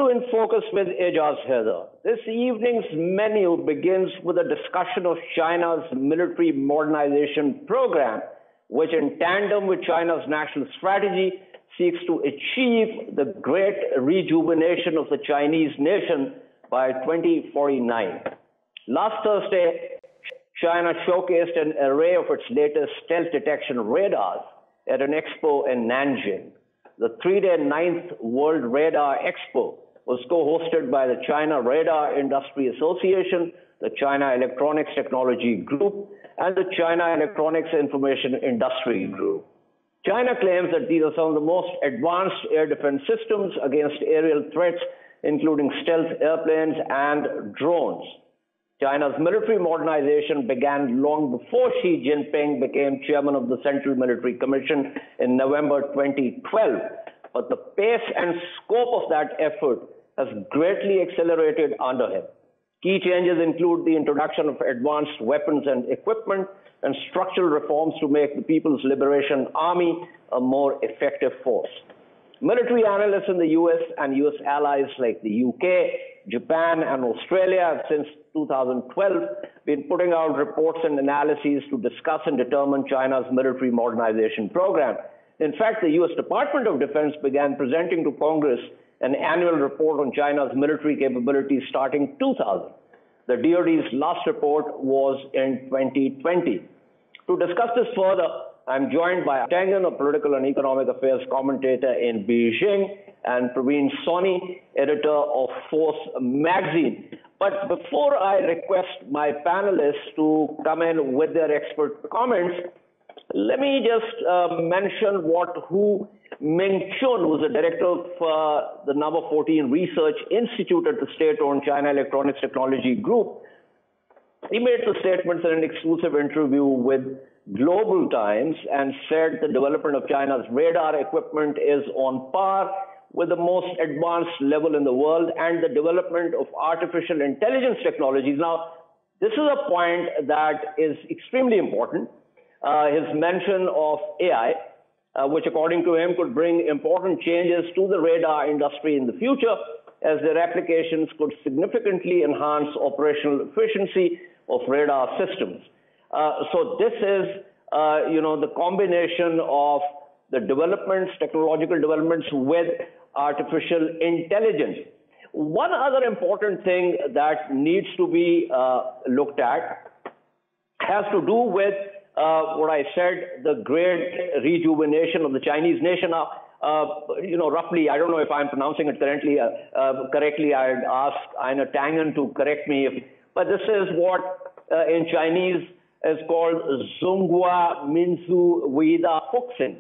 to In Focus with Ejaz Haider. This evening's menu begins with a discussion of China's military modernization program, which in tandem with China's national strategy seeks to achieve the great rejuvenation of the Chinese nation by 2049. Last Thursday, China showcased an array of its latest stealth detection radars at an expo in Nanjing. The three-day 9th World Radar Expo was co-hosted by the China Radar Industry Association, the China Electronics Technology Group, and the China Electronics Information Industry Group. China claims that these are some of the most advanced air defense systems against aerial threats, including stealth airplanes and drones. China's military modernization began long before Xi Jinping became chairman of the Central Military Commission in November 2012. But the pace and scope of that effort has greatly accelerated under him. Key changes include the introduction of advanced weapons and equipment and structural reforms to make the People's Liberation Army a more effective force. Military analysts in the US and US allies like the UK, Japan, and Australia have since 2012 been putting out reports and analyses to discuss and determine China's military modernization program. In fact, the US Department of Defense began presenting to Congress an annual report on China's military capabilities starting 2000. The DoD's last report was in 2020. To discuss this further, I'm joined by Tangen, a political and economic affairs commentator in Beijing, and Pravin, Sawhney, editor of Force magazine. But before I request my panelists to come in with their expert comments, let me just mention what Hu Mingchun, who's the director of the Number 14 Research Institute at the state-owned China Electronics Technology Group. He made the statements in an exclusive interview with Global Times and said the development of China's radar equipment is on par with the most advanced level in the world, and the development of artificial intelligence technologies. Now, this is a point that is extremely important. His mention of AI, which according to him could bring important changes to the radar industry in the future, as their applications could significantly enhance operational efficiency of radar systems. So this is, the combination of the developments, technological developments with artificial intelligence. One other important thing that needs to be looked at has to do with what I said, the great rejuvenation of the Chinese nation. Roughly, I don't know if I'm pronouncing it correctly. I'd ask Einar Tangen to correct me. But this is what in Chinese is called Zhonghua Minzu Weida Fuxin,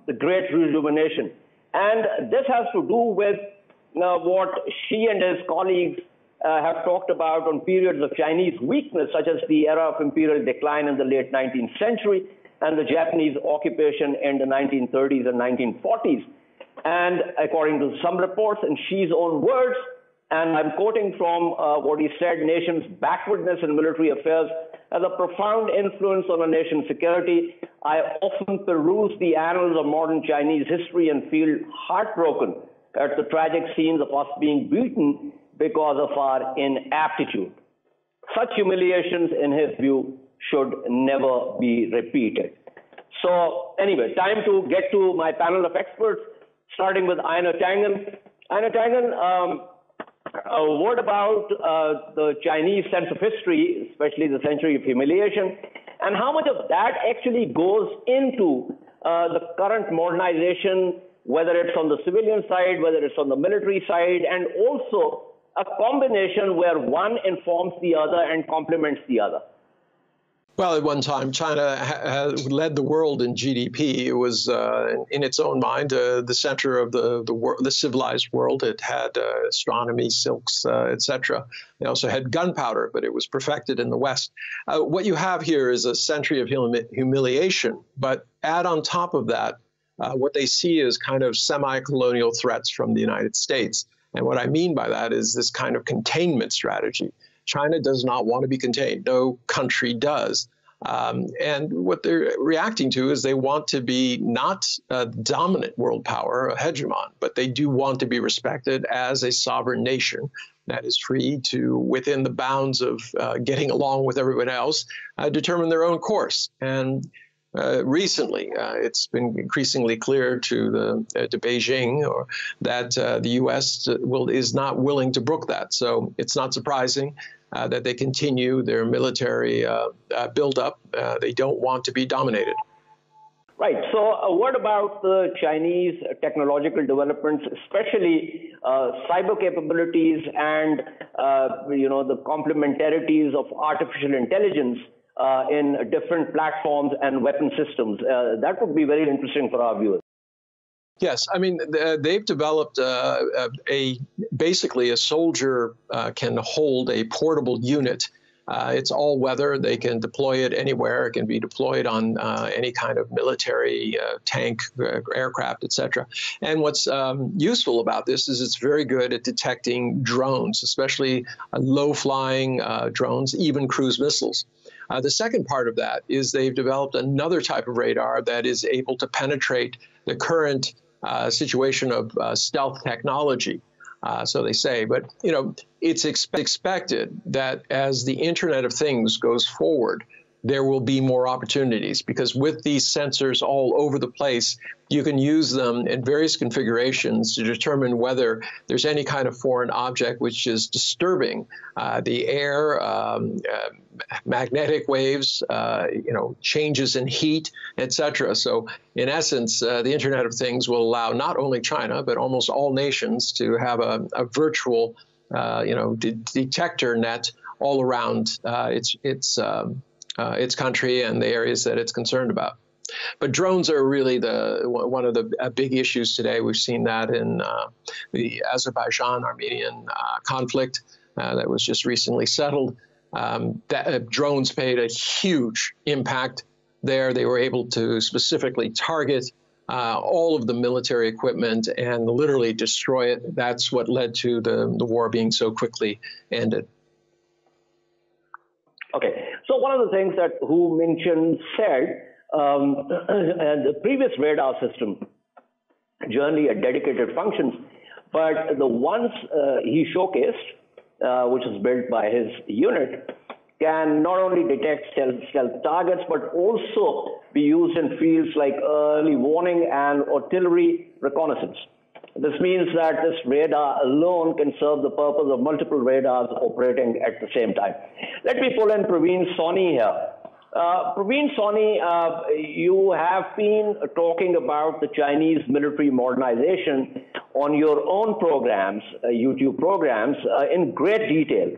the great rejuvenation. And this has to do with what Xi and his colleagues have talked about on periods of Chinese weakness, such as the era of imperial decline in the late 19th century and the Japanese occupation in the 1930s and 1940s. And according to some reports, in Xi's own words, and I'm quoting from what he said, nation's backwardness in military affairs has a profound influence on a nation's security. I often peruse the annals of modern Chinese history and feel heartbroken at the tragic scenes of us being beaten because of our inaptitude. Such humiliations, in his view, should never be repeated. So anyway, time to get to my panel of experts, starting with Einar Tangen. Einar Tangen, a word about the Chinese sense of history, especially the century of humiliation, and how much of that actually goes into the current modernization, whether it's on the civilian side, whether it's on the military side, and also a combination where one informs the other and complements the other. Well, at one time, China led the world in GDP. It was, in its own mind, the center of the civilized world. It had astronomy, silks, etc. They also had gunpowder, but it was perfected in the West. What you have here is a century of humiliation, but add on top of that what they see as kind of semi-colonial threats from the United States. And what I mean by that is this kind of containment strategy. China does not want to be contained. No country does. And what they're reacting to is they want to be not a dominant world power, a hegemon, but they do want to be respected as a sovereign nation that is free to, within the bounds of getting along with everyone else, determine their own course. And recently, it's been increasingly clear to Beijing that the U.S. is not willing to brook that. So it's not surprising that they continue their military buildup. They don't want to be dominated. Right. So a word about the Chinese technological developments, especially cyber capabilities and the complementarities of artificial intelligence in different platforms and weapon systems. That would be very interesting for our viewers. Yes, I mean, they've developed basically a soldier can hold a portable unit. It's all weather. They can deploy it anywhere. It can be deployed on any kind of military tank, aircraft, etc. And what's useful about this is it's very good at detecting drones, especially low-flying drones, even cruise missiles. The second part of that is they've developed another type of radar that is able to penetrate the current situation of stealth technology. So they say, but it's expected that as the Internet of Things goes forward, there will be more opportunities, because with these sensors all over the place, you can use them in various configurations to determine whether there's any kind of foreign object which is disturbing the air, magnetic waves, changes in heat, etc. So in essence, the Internet of Things will allow not only China, but almost all nations to have a virtual, detector net all around its country and the areas that it's concerned about. But drones are really one of the big issues today. We've seen that in the Azerbaijan-Armenian conflict that was just recently settled. Drones paid a huge impact there. They were able to specifically target all of the military equipment and literally destroy it. That's what led to the war being so quickly ended. Okay, so one of the things that Hu Mingchen said, the previous radar system generally had dedicated functions, but the ones he showcased, which is built by his unit, can not only detect stealth targets, but also be used in fields like early warning and artillery reconnaissance. This means that this radar alone can serve the purpose of multiple radars operating at the same time. Let me pull in Pravin Sawhney here. Pravin Sawhney, you have been talking about the Chinese military modernization on your own programs, YouTube programs, in great detail.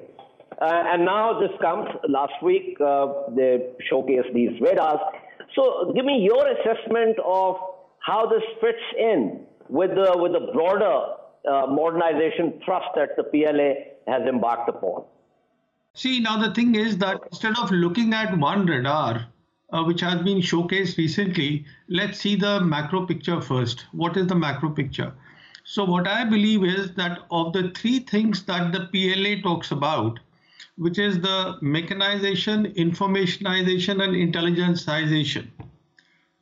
And now this comes, last week, they showcased these radars. So give me your assessment of how this fits in with the broader modernization thrust that the PLA has embarked upon. See, now the thing is that instead of looking at one radar, which has been showcased recently, let's see the macro picture first. What is the macro picture? So what I believe is that of the three things that the PLA talks about, which is the mechanization, informationization, and intelligenceization,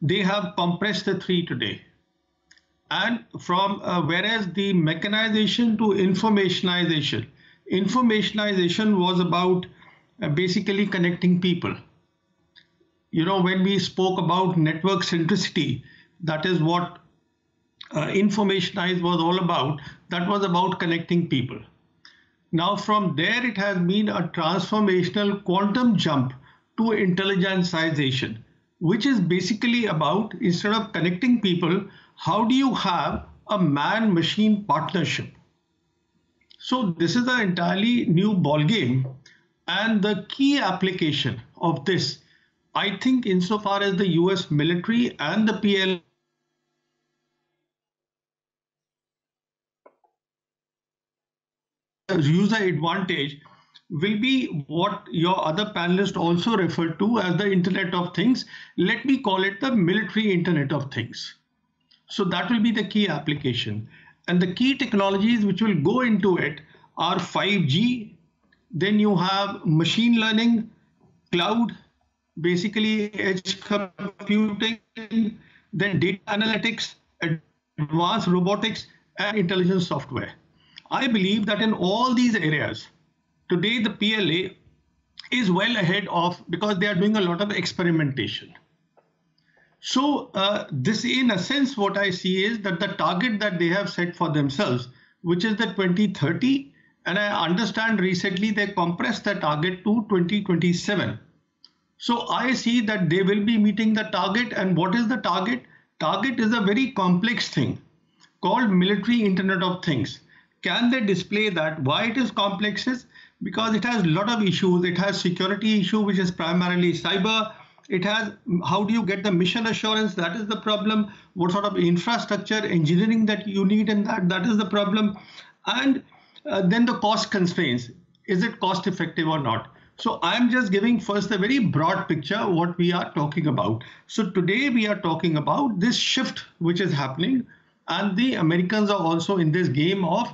they have compressed the three today. And from whereas the mechanization to informationization was about basically connecting people. When we spoke about network centricity, that is what informationize was all about. That was about connecting people. Now from there, it has been a transformational quantum jump to intelligenceization, which is basically about, instead of connecting people, how do you have a man-machine partnership? So this is an entirely new ballgame, and the key application of this, I think, insofar as the US military and the PLA user advantage, will be what your other panelists also referred to as the Internet of Things. Let me call it the military Internet of Things. So that will be the key application. And the key technologies which will go into it are 5G, then you have machine learning, cloud, basically edge computing, then data analytics, advanced robotics, and intelligence software. I believe that in all these areas, today the PLA is well ahead of, because they are doing a lot of experimentation. So this, in a sense, what I see is that the target that they have set for themselves, which is the 2030, and I understand recently they compressed the target to 2027. So I see that they will be meeting the target. And what is the target? Target is a very complex thing called military Internet of Things. Can they display that? Why it is complex is because it has a lot of issues. It has security issue, which is primarily cyber. It has, how do you get the mission assurance? That is the problem. What sort of infrastructure engineering that you need in that? That is the problem. And then the cost constraints. Is it cost effective or not? So I'm just giving first a very broad picture of what we are talking about. So today we are talking about this shift which is happening, and the Americans are also in this game of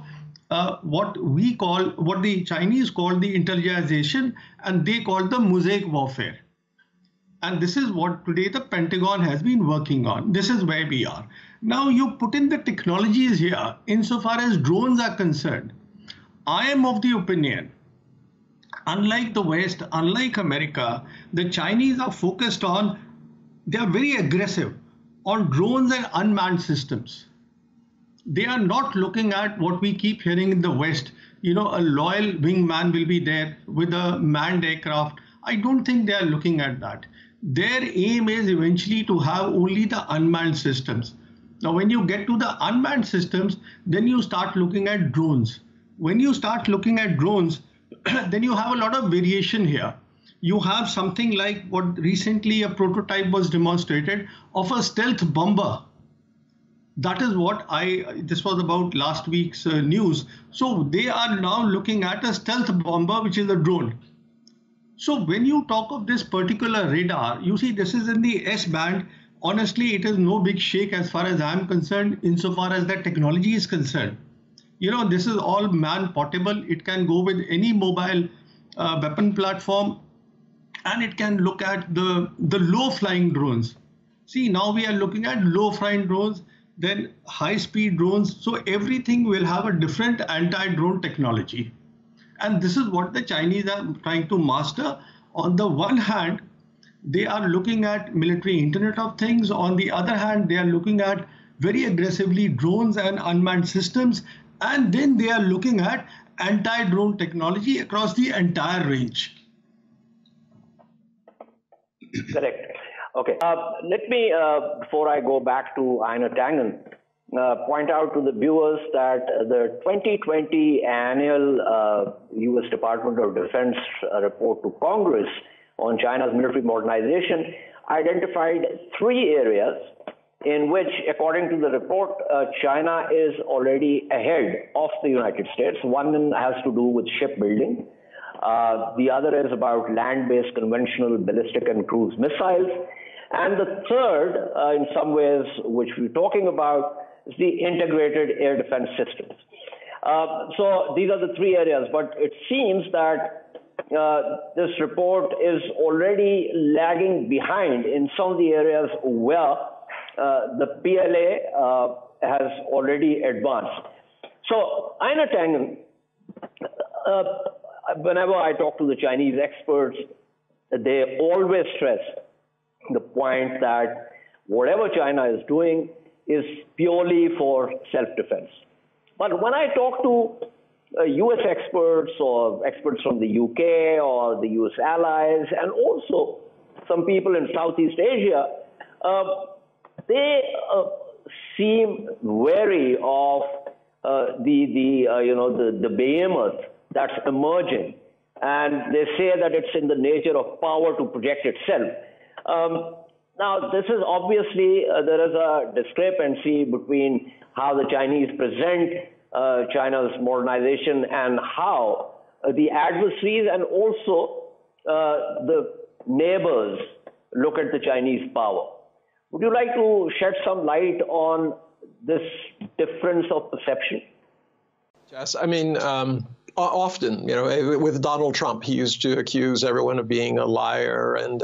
what the Chinese call the intelligization, and they call the mosaic warfare. And this is what today the Pentagon has been working on. This is where we are. Now you put in the technologies here. Insofar as drones are concerned, I am of the opinion, unlike the West, unlike America, the Chinese are focused on, they are very aggressive on drones and unmanned systems. They are not looking at what we keep hearing in the West, a loyal wingman will be there with a manned aircraft. I don't think they are looking at that. Their aim is eventually to have only the unmanned systems. Now, when you get to the unmanned systems, then you start looking at drones. When you start looking at drones, then you have a lot of variation here. You have something like what recently a prototype was demonstrated of a stealth bomber. That is what this was about last week's news. So they are now looking at a stealth bomber, which is a drone. So when you talk of this particular radar, you see this is in the S band. Honestly, it is no big shake as far as I'm concerned, insofar as the technology is concerned. This is all man portable. It can go with any mobile weapon platform, and it can look at the low flying drones. See, now we are looking at low flying drones, then high speed drones. So everything will have a different anti-drone technology. And this is what the Chinese are trying to master. On the one hand, they are looking at military Internet of Things. On the other hand, they are looking at very aggressively drones and unmanned systems. And then they are looking at anti-drone technology across the entire range. Correct. Okay. Let me, before I go back to Einar Tangen, point out to the viewers that the 2020 annual U.S. Department of Defense report to Congress on China's military modernization identified 3 areas in which, according to the report, China is already ahead of the United States. One has to do with shipbuilding. The other is about land-based conventional ballistic and cruise missiles. And the third, in some ways, which we're talking about, is the integrated air defense systems. So these are the 3 areas, but it seems that this report is already lagging behind in some of the areas where the PLA has already advanced. So, Einar Tangen, whenever I talk to the Chinese experts, they always stress the point that whatever China is doing is purely for self-defense. But when I talk to US experts or experts from the UK or the US allies, and also some people in Southeast Asia, they seem wary of the behemoth that's emerging, and they say that it's in the nature of power to project itself. Now, this is obviously, there is a discrepancy between how the Chinese present China's modernization and how the adversaries and also the neighbors look at the Chinese power. Would you like to shed some light on this difference of perception? Yes, I mean, Often, with Donald Trump, he used to accuse everyone of being a liar and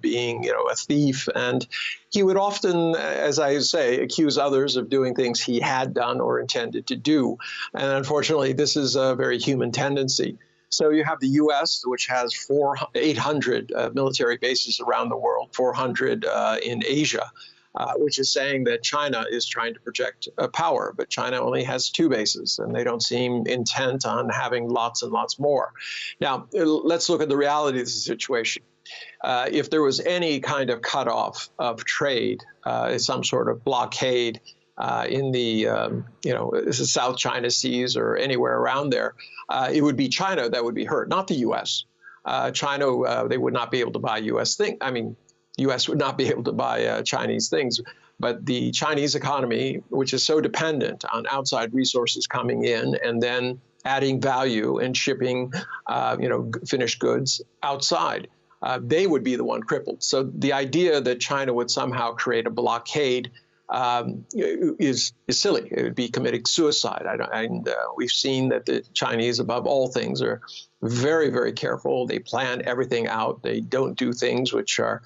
being, a thief. And he would often, as I say, accuse others of doing things he had done or intended to do. And unfortunately, this is a very human tendency. So you have the U.S., which has 800 military bases around the world, 400 in Asia. Which is saying that China is trying to project power, but China only has 2 bases, and they don't seem intent on having lots and lots more. Now, let's look at the reality of the situation. If there was any kind of cutoff of trade, some sort of blockade in the South China Seas or anywhere around there, it would be China that would be hurt, not the U.S. China, they would not be able to buy U.S. things. I mean, U.S. would not be able to buy Chinese things, but the Chinese economy, which is so dependent on outside resources coming in and then adding value and shipping, finished goods outside, they would be the one crippled. So the idea that China would somehow create a blockade is silly. It would be committing suicide. We've seen that the Chinese, above all things, are very, very careful. They plan everything out. They don't do things which are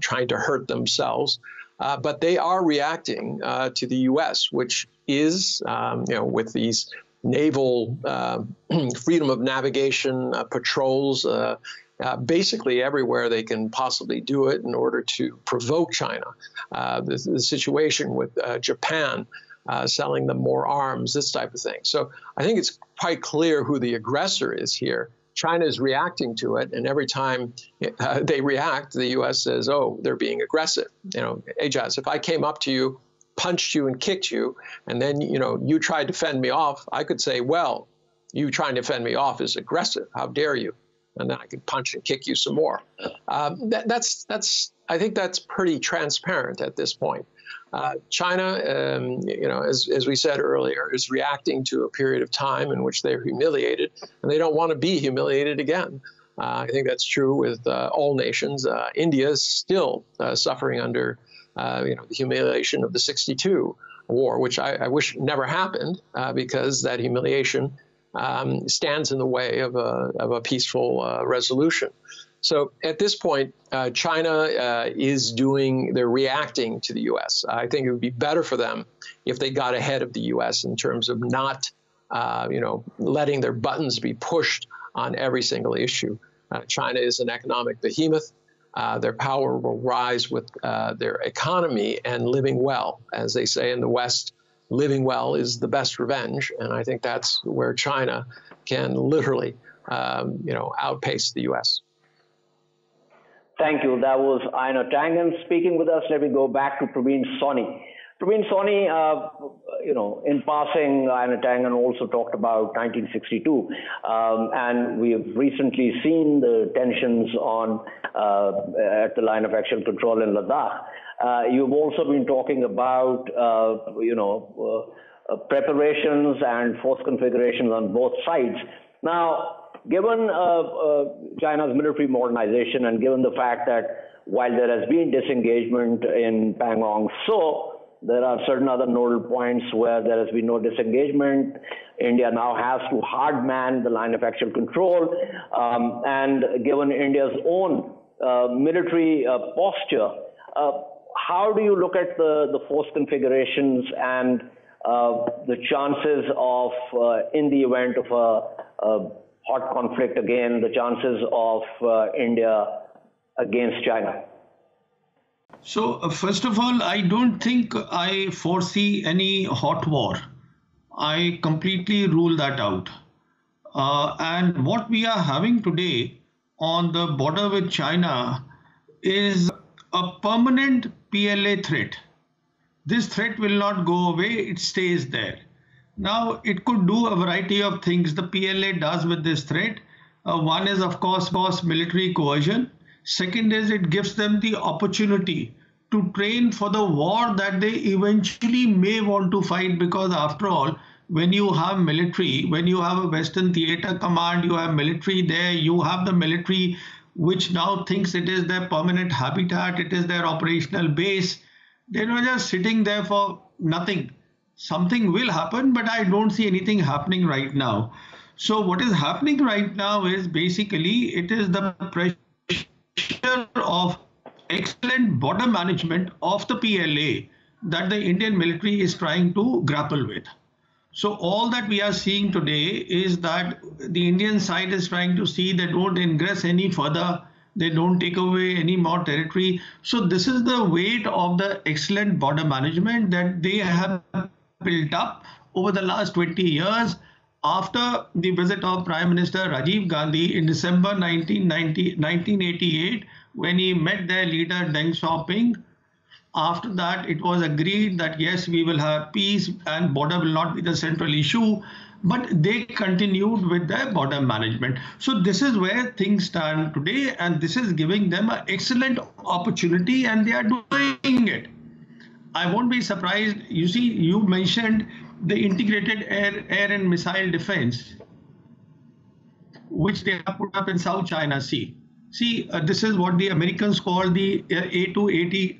trying to hurt themselves. But they are reacting to the U.S., which is, with these naval freedom of navigation patrols, basically everywhere they can possibly do it in order to provoke China. The situation with Japan selling them more arms, this type of thing. So I think it's quite clear who the aggressor is here. China is reacting to it, and every time they react, the U.S. says, "Oh, they're being aggressive." Ajaz, if I came up to you, punched you, and kicked you, and then you tried to fend me off, I could say, "Well, you trying to fend me off is aggressive. How dare you?" And then I could punch and kick you some more. I think that's pretty transparent at this point. China, as we said earlier, is reacting to a period of time in which they're humiliated, and they don't want to be humiliated again. I think that's true with all nations. India is still suffering under, the humiliation of the '62 war, which I wish never happened, because that humiliation stands in the way of a peaceful resolution. So at this point, China they're reacting to the U.S. I think it would be better for them if they got ahead of the U.S. in terms of not, letting their buttons be pushed on every single issue. China is an economic behemoth. Their power will rise with their economy and living well. As they say in the West, living well is the best revenge. And I think that's where China can literally, outpace the U.S. Thank you. That was Einar Tangen speaking with us. Let me go back to Pravin Sawhney. Pravin Sawhney, in passing, Einar Tangen also talked about 1962, and we have recently seen the tensions at the line of actual control in Ladakh. You've also been talking about, preparations and force configurations on both sides. Now, given China's military modernization and given the fact that while there has been disengagement in Pangong Tso, there are certain other nodal points where there has been no disengagement. India now has to hard man the line of actual control. And given India's own military posture, how do you look at the force configurations and the chances of, in the event of a hot conflict again, the chances of India against China? So, first of all, I don't think I foresee any hot war. I completely rule that out. And what we are having today on the border with China is a permanent PLA threat. This threat will not go away, it stays there. Now, it could do a variety of things the PLA does with this threat. One is, of course, military coercion. Second is it gives them the opportunity to train for the war that they eventually may want to fight, because after all, when you have military, when you have a Western Theatre Command, you have military there, you have the military which now thinks it is their permanent habitat, it is their operational base. They're not just sitting there for nothing. Something will happen, but I don't see anything happening right now. So what is happening right now is basically it is the pressure of excellent border management of the PLA that the Indian military is trying to grapple with. So all that we are seeing today is that the Indian side is trying to see they don't ingress any further, they don't take away any more territory. So this is the weight of the excellent border management that they have built up over the last 20 years after the visit of Prime Minister Rajiv Gandhi in December 1988, when he met their leader Deng Xiaoping. After that, it was agreed that yes, we will have peace and border will not be the central issue, but they continued with their border management. So this is where things stand today, and this is giving them an excellent opportunity, and they are doing it. I won't be surprised. You see, you mentioned the integrated air and missile defense, which they have put up in South China Sea. See, this is what the Americans call the A280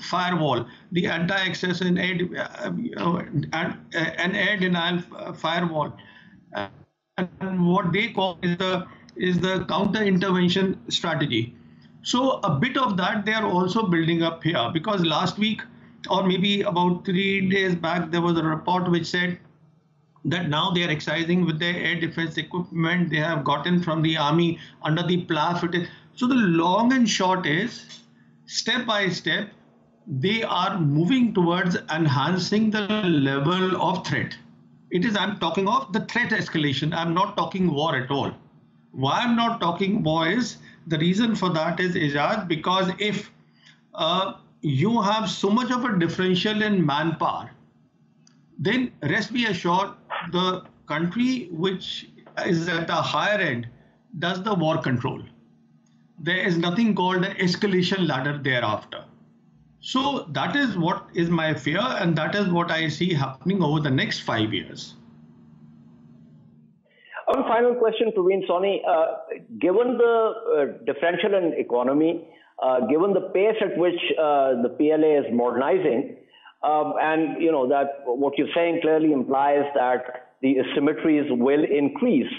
firewall, the anti-access and air denial firewall. And what they call is the counter-intervention strategy. So a bit of that they are also building up here, because last week, or maybe about 3 days back, there was a report which said that now they are exercising with their air defense equipment they have gotten from the army under the PLAF. So the long and short is, step by step, they are moving towards enhancing the level of threat. It is, I'm talking of the threat escalation. I'm not talking war at all. Why I'm not talking war is, the reason for that is, Izad, because if you have so much of a differential in manpower, then rest be assured the country which is at the higher end does the war control. There is nothing called an escalation ladder thereafter. So that is what is my fear, and that is what I see happening over the next 5 years. One final question, Pravin, Sawhney. Given the differential in economy, given the pace at which the PLA is modernizing, and you know that what you're saying clearly implies that the asymmetries will increase.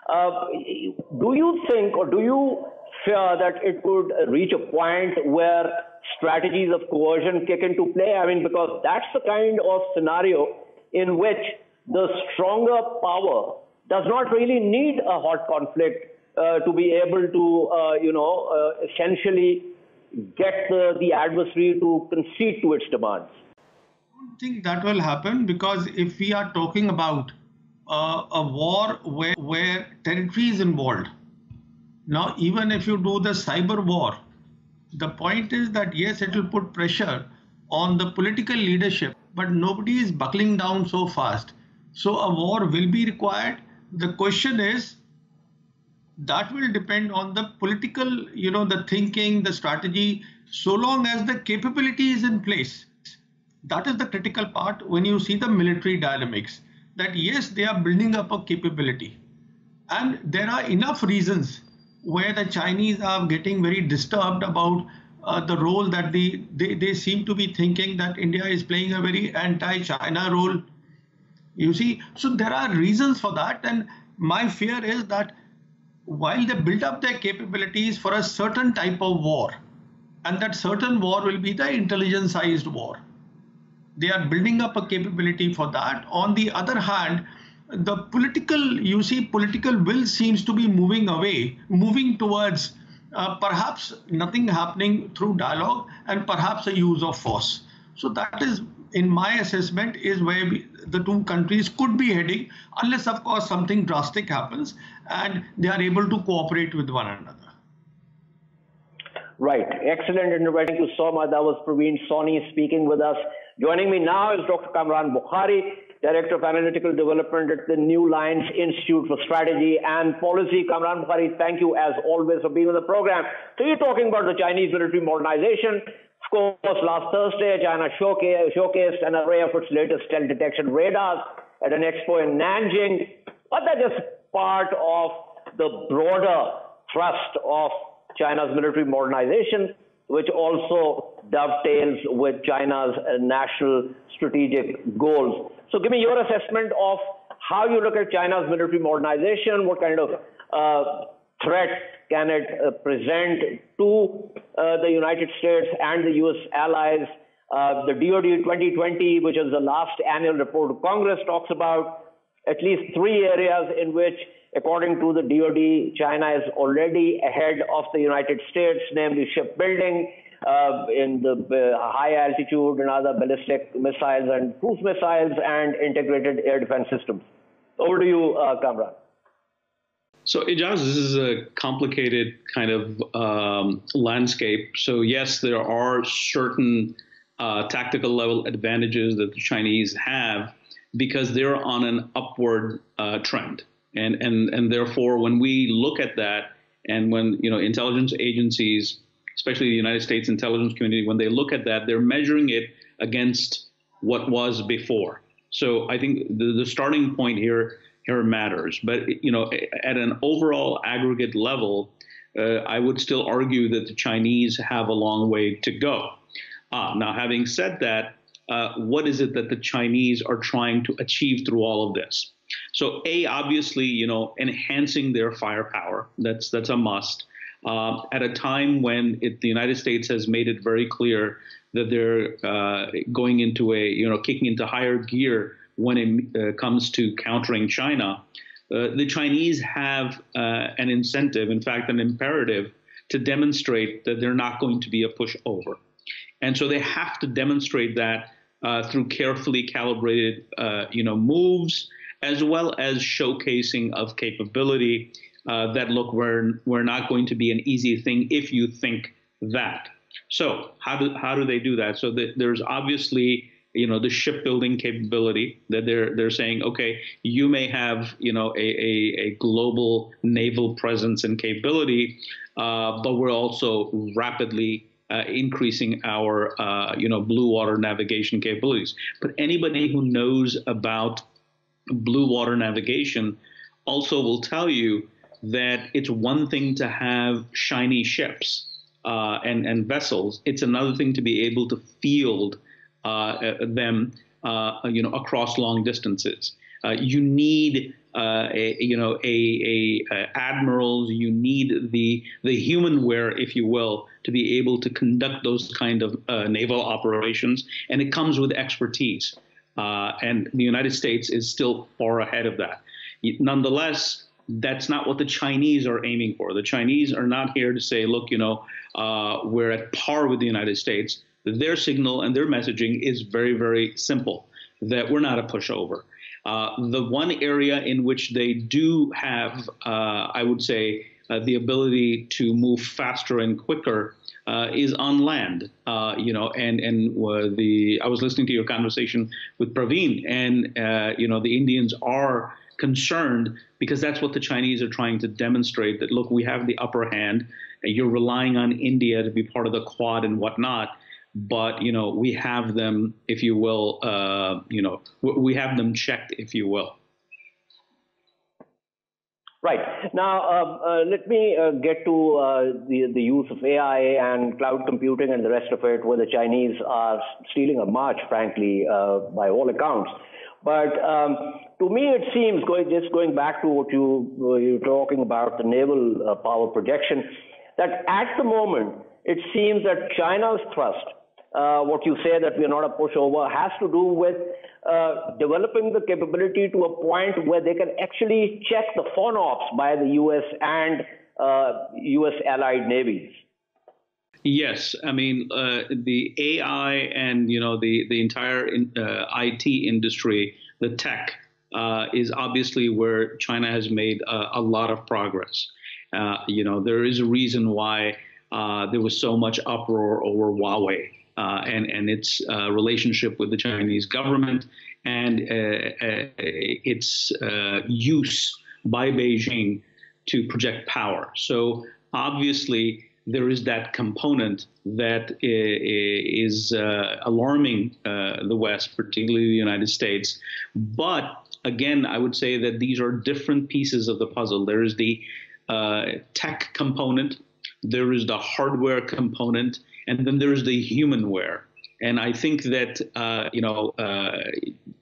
Do you think, or do you fear that it could reach a point where strategies of coercion kick into play? I mean, because that's the kind of scenario in which the stronger power does not really need a hot conflict to be able to, essentially get the adversary to concede to its demands. I don't think that will happen, because if we are talking about a war where territory is involved, now even if you do the cyber war, the point is that yes, it will put pressure on the political leadership, but nobody is buckling down so fast. So a war will be required. The question is, that will depend on the political, the thinking, the strategy, so long as the capability is in place. That is the critical part when you see the military dynamics, that yes, they are building up a capability. And there are enough reasons where the Chinese are getting very disturbed about the role that they seem to be thinking that India is playing a very anti-China role. You see, so there are reasons for that. And my fear is that while they build up their capabilities for a certain type of war, and that certain war will be the intelligence-sized war, they are building up a capability for that. On the other hand, the political will seems to be moving towards perhaps nothing happening through dialogue and perhaps a use of force. So that is, in my assessment, is where the two countries could be heading, unless of course something drastic happens and they are able to cooperate with one another. Right. Excellent intervention. Thank you so much. That was Pravin Sawhney speaking with us. Joining me now is Dr. Kamran Bokhari, Director of Analytical Development at the New Lines Institute for Strategy and Policy. Kamran Bokhari, thank you as always for being on the program. So you're talking about the Chinese military modernization. Of course, last Thursday, China showcased an array of its latest stealth detection radars at an expo in Nanjing. But that's just part of the broader thrust of China's military modernization, which also dovetails with China's national strategic goals. So give me your assessment of how you look at China's military modernization, what kind of threat can it present to the United States and the U.S. allies. The DoD 2020, which is the last annual report to Congress, talks about at least 3 areas in which, according to the DoD, China is already ahead of the United States, namely shipbuilding, in the high altitude and other ballistic missiles and cruise missiles, and integrated air defense systems. Over to you, Kamran. So, Ijaz, this is a complicated kind of landscape. So, yes, there are certain tactical level advantages that the Chinese have because they're on an upward trend. And therefore, when we look at that, and when intelligence agencies, especially the United States intelligence community, when they look at that, they're measuring it against what was before. So I think the starting point here matters. But at an overall aggregate level, I would still argue that the Chinese have a long way to go. Now, having said that, what is it that the Chinese are trying to achieve through all of this? So, obviously, enhancing their firepower. That's a must. At a time when the United States has made it very clear that they're going into kicking into higher gear when it comes to countering China, the Chinese have an incentive, in fact, an imperative, to demonstrate that they're not going to be a pushover. And so they have to demonstrate that through carefully calibrated, moves, as well as showcasing of capability. That look, we're not going to be an easy thing if you think that. So how do they do that? So there's obviously the shipbuilding capability that they're saying, okay, you may have a global naval presence and capability, but we're also rapidly increasing our blue water navigation capabilities. But anybody who knows about blue water navigation also will tell you that it's one thing to have shiny ships and vessels. It's another thing to be able to field them, across long distances. You need admirals. You need the humanware, if you will, to be able to conduct those kind of naval operations, and it comes with expertise. And the United States is still far ahead of that. Nonetheless, that's not what the Chinese are aiming for. The Chinese are not here to say, look, we're at par with the United States. Their signal and their messaging is very, very simple, that we're not a pushover. The one area in which they do have, I would say, the ability to move faster and quicker is on land. I was listening to your conversation with Pravin, and the Indians are concerned because that's what the Chinese are trying to demonstrate, that, look, we have the upper hand. You're relying on India to be part of the Quad and whatnot. But, we have them, if you will, we have them checked, if you will. Right. Now, let me get to the use of AI and cloud computing and the rest of it, where the Chinese are stealing a march, frankly, by all accounts. But to me, it seems, going back to what you were talking about, the naval power projection, that at the moment, it seems that China's thrust, what you say that we are not a pushover, has to do with developing the capability to a point where they can actually check the FONOPs by the U.S. and U.S. allied navies. Yes, I mean the AI and the entire IT industry, the tech, is obviously where China has made a lot of progress. There is a reason why there was so much uproar over Huawei and its relationship with the Chinese government and its use by Beijing to project power. So obviously, there is that component that is alarming the West, particularly the United States. But again, I would say that these are different pieces of the puzzle. There is the tech component, there is the hardware component, and then there is the humanware. And I think that,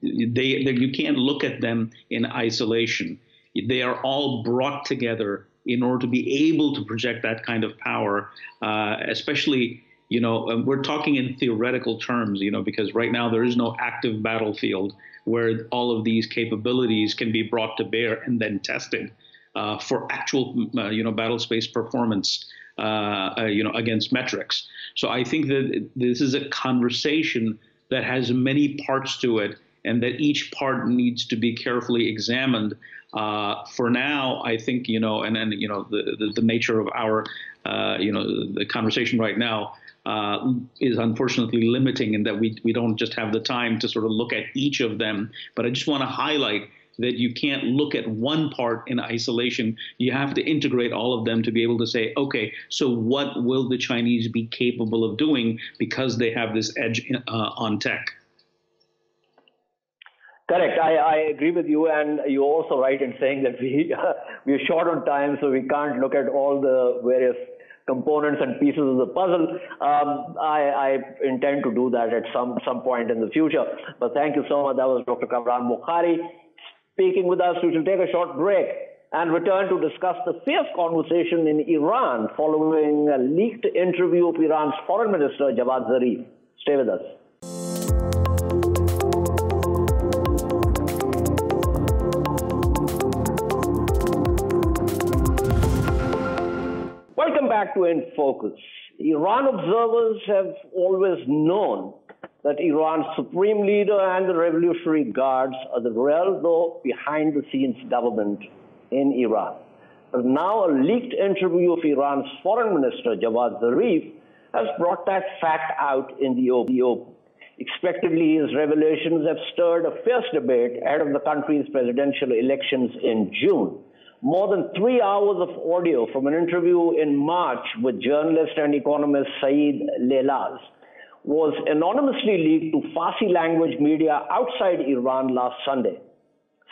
you can't look at them in isolation. They are all brought together in order to be able to project that kind of power, especially, we're talking in theoretical terms, because right now there is no active battlefield where all of these capabilities can be brought to bear and then tested for actual, battle space performance, against metrics. So I think that this is a conversation that has many parts to it, and that each part needs to be carefully examined. For now, I think, the nature of our, the conversation right now is unfortunately limiting, in that we don't just have the time to sort of look at each of them. But I just want to highlight that you can't look at one part in isolation. You have to integrate all of them to be able to say, okay, so what will the Chinese be capable of doing because they have this edge on tech? Correct. I agree with you, and you're also right in saying that we're short on time, so we can't look at all the various components and pieces of the puzzle. I intend to do that at some point in the future. But thank you so much. That was Dr. Kamran Bokhari speaking with us. We shall take a short break and return to discuss the fierce conversation in Iran following a leaked interview of Iran's Foreign Minister Javad Zarif. Stay with us. Welcome back to In Focus. Iran observers have always known that Iran's supreme leader and the Revolutionary Guards are the real, though behind-the-scenes government in Iran. But now a leaked interview of Iran's Foreign Minister Javad Zarif has brought that fact out in the open. Expectedly, his revelations have stirred a fierce debate ahead of the country's presidential elections in June. More than 3 hours of audio from an interview in March with journalist and economist Saeed Leilaz was anonymously leaked to Farsi language media outside Iran last Sunday.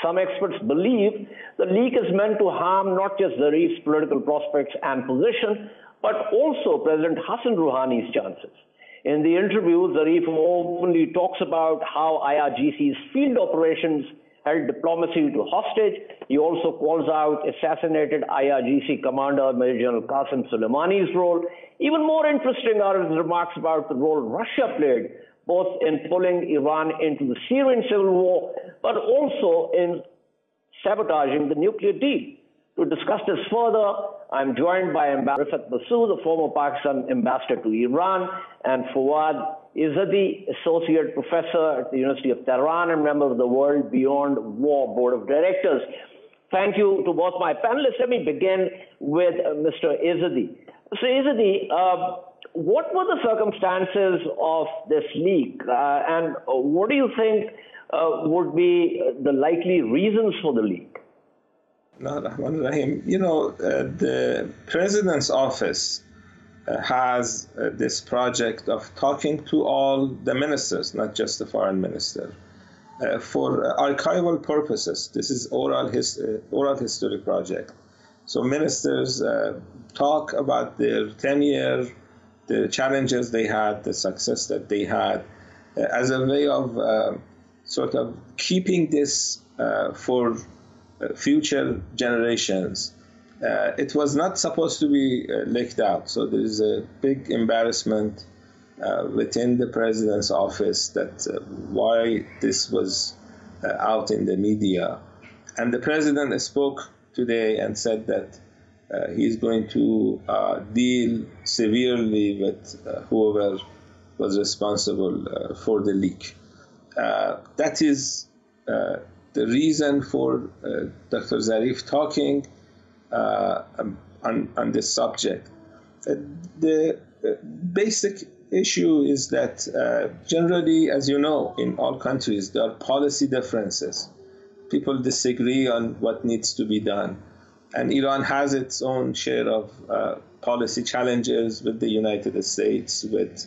Some experts believe the leak is meant to harm not just Zarif's political prospects and position, but also President Hassan Rouhani's chances. In the interview, Zarif openly talks about how IRGC's field operations held diplomacy to hostage. He also calls out assassinated IRGC commander Major General Qasem Soleimani's role. Even more interesting are his remarks about the role Russia played, both in pulling Iran into the Syrian civil war, but also in sabotaging the nuclear deal. To discuss this further, I'm joined by Ambassador Riffat, the former Pakistan ambassador to Iran, and Foad, Izadi, Associate Professor at the University of Tehran and member of the World Beyond War Board of Directors. Thank you to both my panelists. Let me begin with Mr. Izadi. So, Izadi, what were the circumstances of this leak, and what do you think would be the likely reasons for the leak? The president's office has this project of talking to all the ministers, not just the foreign minister, for archival purposes. This is oral history project. So ministers talk about their tenure, the challenges they had, the success that they had, as a way of sort of keeping this for future generations. It was not supposed to be leaked out, so there is a big embarrassment within the president's office that why this was out in the media. And the president spoke today and said that he's going to deal severely with whoever was responsible for the leak. That is the reason for Dr. Zarif talking on this subject. The basic issue is that generally, as you know, in all countries, there are policy differences. People disagree on what needs to be done. And Iran has its own share of policy challenges with the United States, with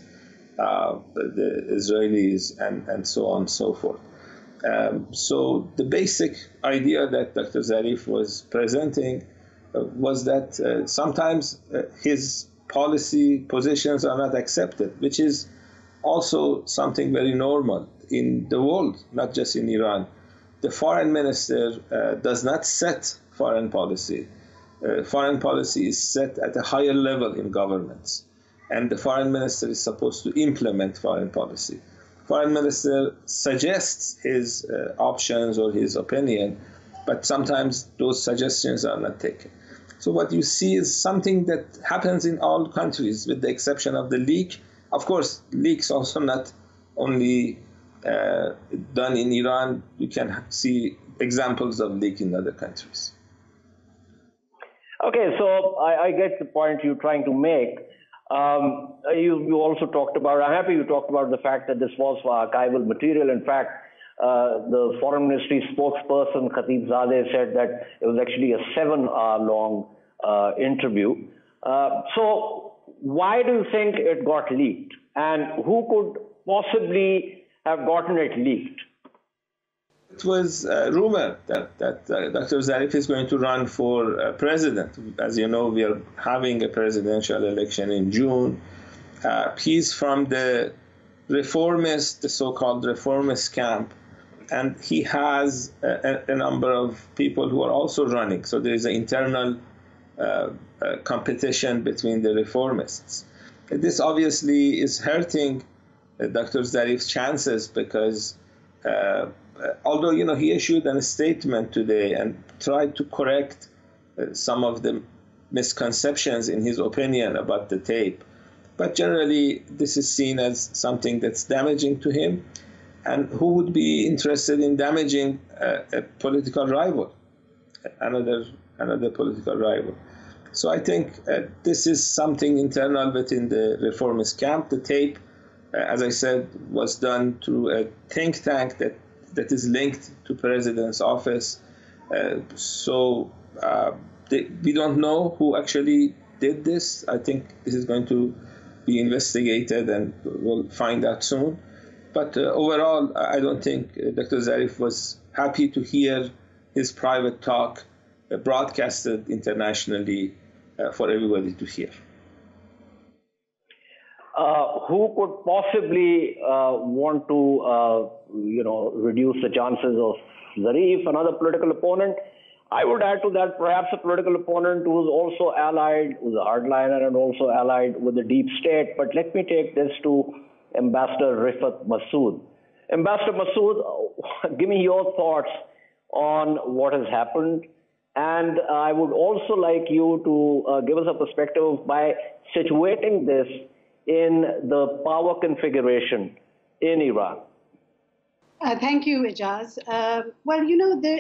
the Israelis, and so on and so forth. So the basic idea that Dr. Zarif was presenting was that sometimes his policy positions are not accepted, which is also something very normal in the world, not just in Iran. The foreign minister does not set foreign policy. Foreign policy is set at a higher level in governments, and the foreign minister is supposed to implement foreign policy. Foreign minister suggests his options or his opinion, but sometimes those suggestions are not taken. So what you see is something that happens in all countries, with the exception of the leak. Of course, leaks also not only done in Iran. You can see examples of leak in other countries. Okay, so I get the point you're trying to make. You also talked about, I'm happy you talked about the fact that this was for archival material. In fact, the foreign ministry spokesperson, Khatibzadeh, said that it was actually a 7-hour long interview. So why do you think it got leaked? And who could possibly have gotten it leaked? It was a rumor that Dr. Zarif is going to run for president. As you know, we are having a presidential election in June. He's from the reformist, the so-called reformist camp, and he has a number of people who are also running. So there is an internal competition between the reformists. This obviously is hurting Dr. Zarif's chances because although, he issued a statement today and tried to correct some of the misconceptions in his opinion about the tape, but generally this is seen as something that's damaging to him. And who would be interested in damaging a political rival, another political rival? So I think this is something internal within the reformist camp. The tape, as I said, was done through a think tank that is linked to president's office. We don't know who actually did this. I think this is going to be investigated and we'll find out soon. But overall, I don't think Dr. Zarif was happy to hear his private talk broadcasted internationally for everybody to hear. Who could possibly want to, reduce the chances of Zarif, another political opponent? I would add to that perhaps a political opponent who's also allied, who's a hardliner and also allied with the deep state. But let me take this to Ambassador Riffat Masood. Ambassador Masood, give me your thoughts on what has happened. And I would also like you to give us a perspective by situating this in the power configuration in Iran. Thank you, Ijaz. Well,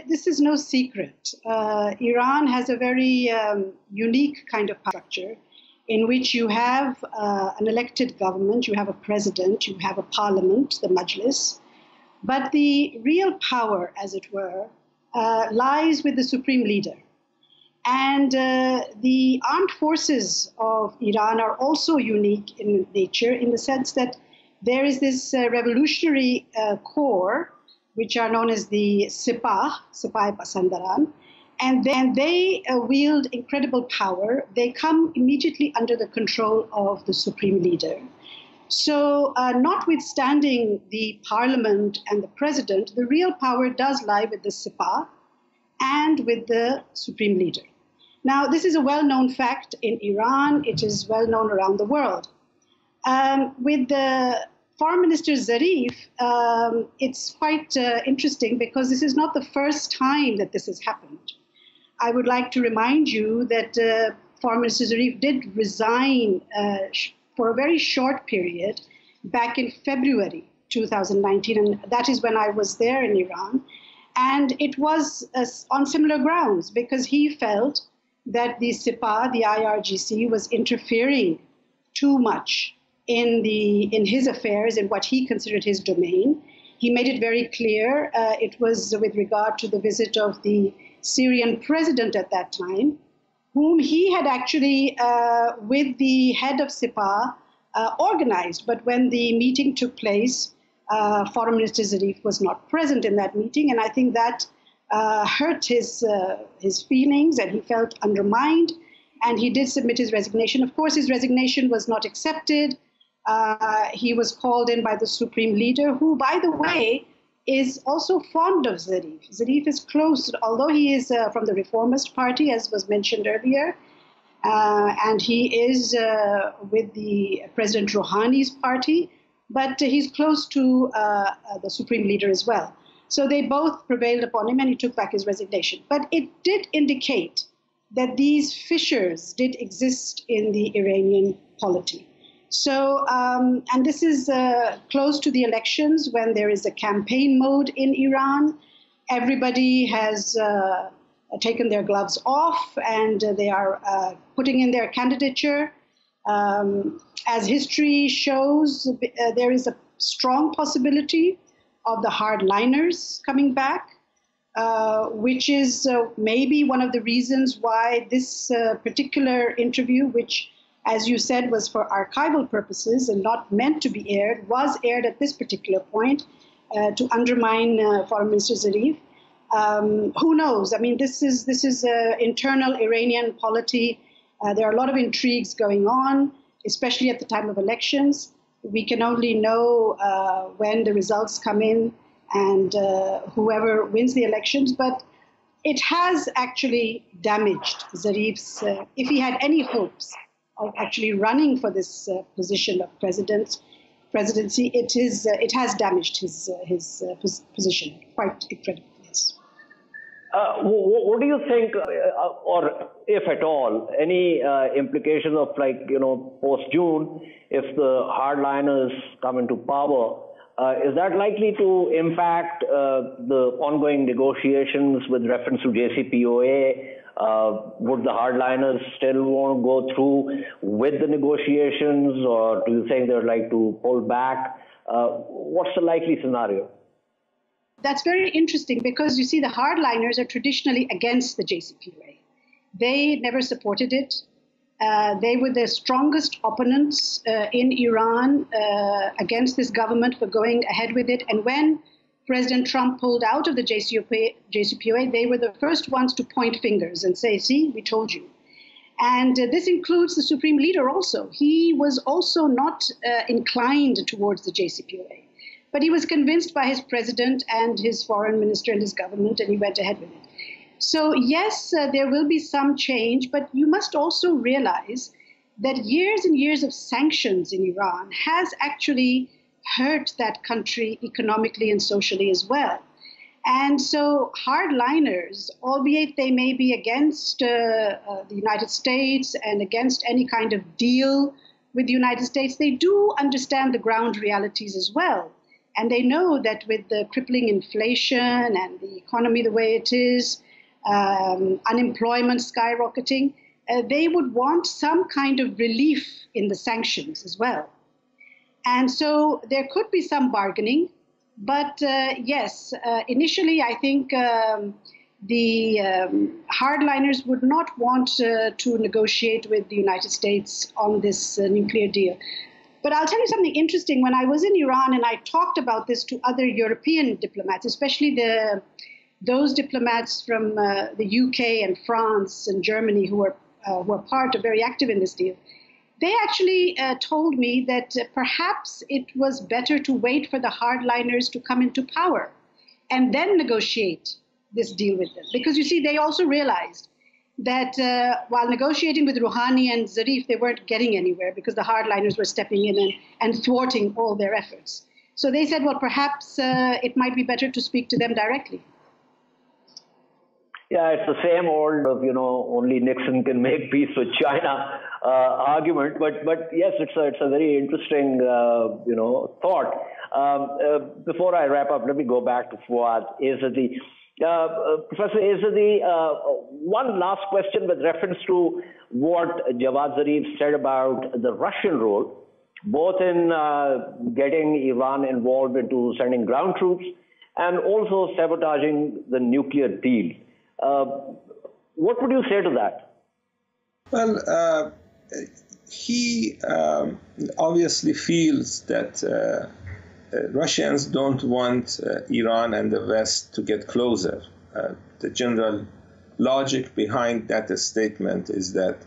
this is no secret. Iran has a very unique kind of structure in which you have an elected government, you have a president, you have a parliament, the Majlis, but the real power, as it were, lies with the supreme leader. And the armed forces of Iran are also unique in nature in the sense that there is this revolutionary corps, which are known as the Sepah Pasandaran, and they wield incredible power. They come immediately under the control of the supreme leader. So notwithstanding the parliament and the president, the real power does lie with the Sepah and with the supreme leader. Now, this is a well-known fact in Iran. It is well-known around the world. With the Foreign Minister Zarif, it's quite interesting because this is not the first time that this has happened. I would like to remind you that Foreign Minister Zarif did resign for a very short period back in February 2019, and that is when I was there in Iran. And it was on similar grounds because he felt that the Sepah, the IRGC, was interfering too much in his affairs, in what he considered his domain. He made it very clear. It was with regard to the visit of the Syrian president at that time, whom he had actually, with the head of Sepah, organized. But when the meeting took place, Foreign Minister Zarif was not present in that meeting, and I think that hurt his feelings, and he felt undermined, and he did submit his resignation. Of course, his resignation was not accepted. He was called in by the Supreme Leader, who, by the way, is also fond of Zarif. Zarif is close, although he is from the Reformist Party, as was mentioned earlier, and he is with the President Rouhani's party, but he's close to the Supreme Leader as well. So they both prevailed upon him, and he took back his resignation. But it did indicate that these fissures did exist in the Iranian polity. So, and this is close to the elections when there is a campaign mode in Iran. Everybody has taken their gloves off, and they are putting in their candidature. As history shows, there is a strong possibility of the hardliners coming back, which is maybe one of the reasons why this particular interview, which, as you said, was for archival purposes and not meant to be aired, was aired at this particular point to undermine Foreign Minister Zarif. Who knows? I mean, this is internal Iranian polity. There are a lot of intrigues going on, especially at the time of elections. We can only know when the results come in and whoever wins the elections. But it has actually damaged Zarif's, if he had any hopes of actually running for this position of presidency, it has damaged his position quite incredibly. What do you think, or if at all, any implications of, like, post-June, if the hardliners come into power, is that likely to impact the ongoing negotiations with reference to JCPOA? Would the hardliners still want to go through with the negotiations, or do you think they're like to pull back? What's the likely scenario? That's very interesting because, you see, the hardliners are traditionally against the JCPOA. They never supported it. They were the strongest opponents in Iran against this government for going ahead with it. And when President Trump pulled out of the JCPOA, they were the first ones to point fingers and say, see, we told you. And this includes the Supreme Leader also. He was also not inclined towards the JCPOA. But he was convinced by his president and his foreign minister and his government, and he went ahead with it. So yes, there will be some change, but you must also realize that years and years of sanctions in Iran has actually hurt that country economically and socially as well. And so hardliners, albeit they may be against the United States and against any kind of deal with the United States, they do understand the ground realities as well. And they know that with the crippling inflation and the economy the way it is, unemployment skyrocketing, they would want some kind of relief in the sanctions as well. And so there could be some bargaining. But yes, initially I think the hardliners would not want to negotiate with the United States on this nuclear deal. But I'll tell you something interesting. When I was in Iran and I talked about this to other European diplomats, especially those diplomats from the UK and France and Germany who were very active in this deal, they actually told me that perhaps it was better to wait for the hardliners to come into power and then negotiate this deal with them. Because, you see, they also realized that while negotiating with Rouhani and Zarif, they weren't getting anywhere because the hardliners were stepping in and thwarting all their efforts. So they said, well, perhaps it might be better to speak to them directly. Yeah, it's the same old, only Nixon can make peace with China argument. But yes, it's a very interesting, thought. Before I wrap up, let me go back to Foad. Izadi. Professor Izadi, one last question with reference to what Javad Zarif said about the Russian role, both in getting Iran involved into sending ground troops and also sabotaging the nuclear deal. What would you say to that? Well, he obviously feels that Russians don't want Iran and the West to get closer. The general logic behind that statement is that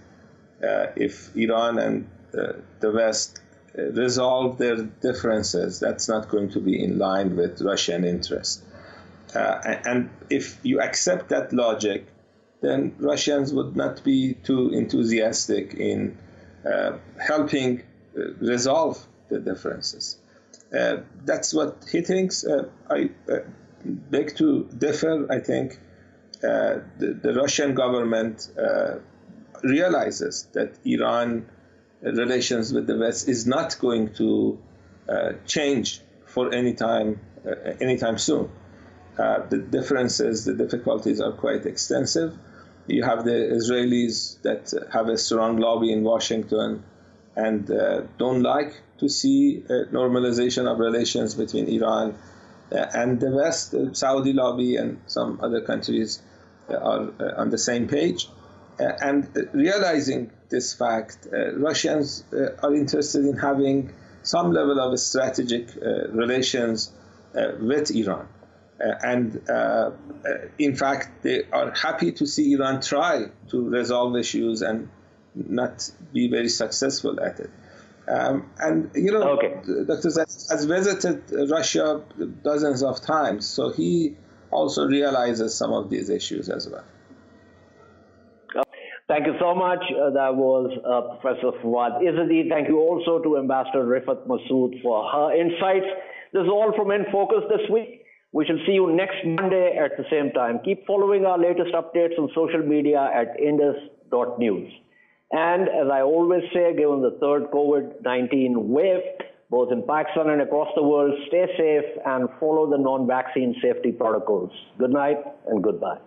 if Iran and the West resolve their differences, that's not going to be in line with Russian interests. And if you accept that logic, then Russians would not be too enthusiastic in helping resolve the differences. That's what he thinks. I beg to differ. I think the Russian government realizes that Iran relations with the West is not going to change for anytime soon. The differences, the difficulties are quite extensive. You have the Israelis that have a strong lobby in Washington and don't like to see a normalization of relations between Iran and the West. The Saudi lobby and some other countries are on the same page. And realizing this fact, Russians are interested in having some level of strategic relations with Iran. In fact, they are happy to see Iran try to resolve issues and not be very successful at it. Dr. Zarif has visited Russia dozens of times, so he also realizes some of these issues as well. Thank you so much. That was Professor Foad Izadi. Thank you also to Ambassador Riffat Masood for her insights. This is all from In Focus this week. We shall see you next Monday at the same time. Keep following our latest updates on social media at indus.news. And as I always say, given the third COVID-19 wave, both in Pakistan and across the world, stay safe and follow the non-vaccine safety protocols. Good night and goodbye.